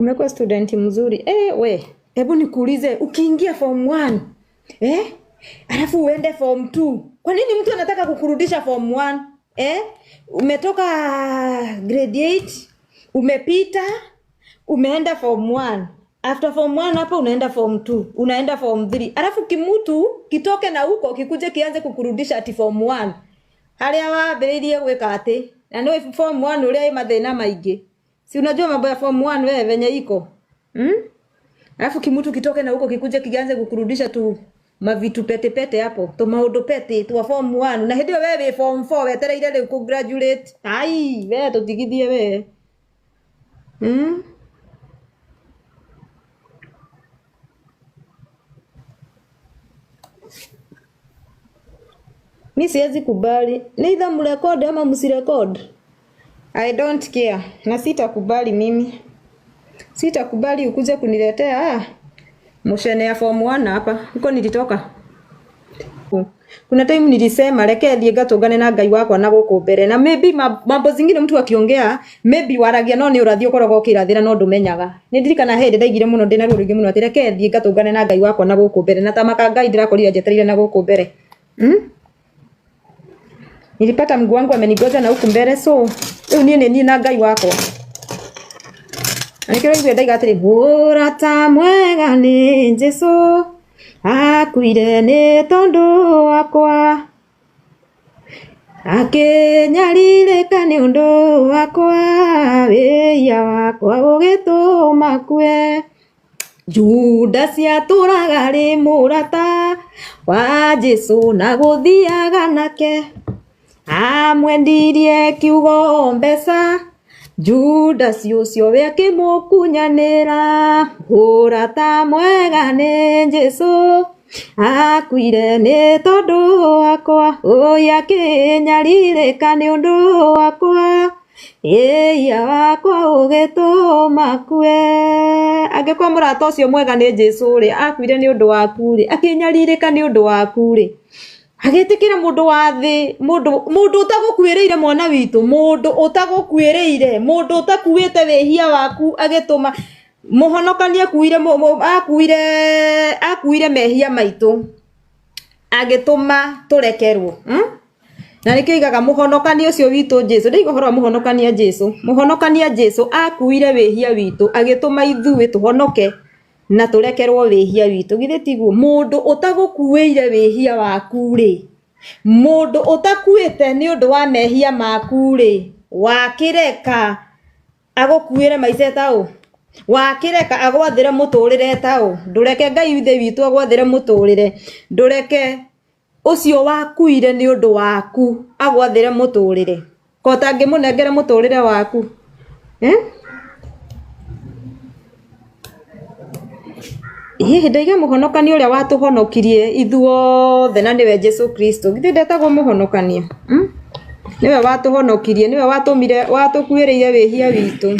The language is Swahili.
Umekuwa student mzuri. We, hebu nikuulize, ukiingia form 1, alafu uende form 2. Kwa nini mtu anataka kukurudisha form 1? Umetoka grade 8, umepita, umeenda form 1. After form 1 hapa unaenda form 2, unaenda form 3. Alafu kimutu kitoke na huko kikuje kianze kukurudisha ati form 1. Haria wambiririe gwika ati. Na no form 1 uria mathina maingi. Si unajua mambo ya form 1 wewe venye iko? Alafu kimutu kitoke na huko kikuje kianze kukurudisha tu mavitu pete pete hapo. To maundu pete tu form 1. Na hindi wewe form 4 wetereire rĩu ku graduate. Ai, wewe tutigithie wewe. Mimi siwezi kubali. Neither mrecord ama msirecord. I don't care. Na sitakubali mimi. Sitakubali ukuje kuniletea moshene ya form 1 hapa. Huko nilitoka. Kuna time nilisema reke thie gatungane na Ngai wakwa na guku mbere. Na maybe mambo zingine mtu akiongea, maybe waragia no ni urathio korogo kirathira no ndumenyaga. Nindirikana hindi ndaigire muno ndina ruo rungi muno ati reke thie gatungane na Ngai wakwa na guku mbere. Na tamaka Ngai ndirakorire njetereire na guku mbere. Nilipata mguu wangu amenigoja na huku mbele, so leo ni na Ngai wako. Anikero igwe ndaiga atiri burata mwega ni Jesu akuire ni tondu wakwa akenyarire ni undu wakwa wia wakwa ugituma kue Judas aturaga ri murata wa Jesu na guthiaga nake amwendirie kiugo mbeca Judas ucio we akimukunyanira urata mwega ni Jesu akuire ni tondu wakwa uyu akinyaririka ni undu wakwa iya wakwa ugituma kue angikwa murata ucio mwega ni Jesu ri akuire ni undu waku ri akinyaririka ni undu waku ri agetikira mundu wa thi mundu utagukwiriire mwana witu mundu utagukwiriire mundu utakuite wehia waku agituma muhonokania akuire mehia maitu agituma turekerwo na nikio igaga muhonokania ucio witu Jesu ndigo horo muhonokania Jesu akuire wehia witu agituma ithuĩ tuhonoke na turekerwo wehia witu githe tiguo mundu utagukuire wehia waku ri mundu utakuite ni undu wa mehia maku ri wakireka agukuire maica tao wakireka agwathire muturire tao ndureke Ngai ithe witu agwathire muturire ndureke ucio wakuire ni undu waku agwathire muturire kota ngimunengere muturire waku ndaiga muhonokania uria watuhonokirie ithuothe na niwe Jesu Kristo githe ndetagwo muhonokania niwe watuhonokirie niwe watumire watukuireire wehia witu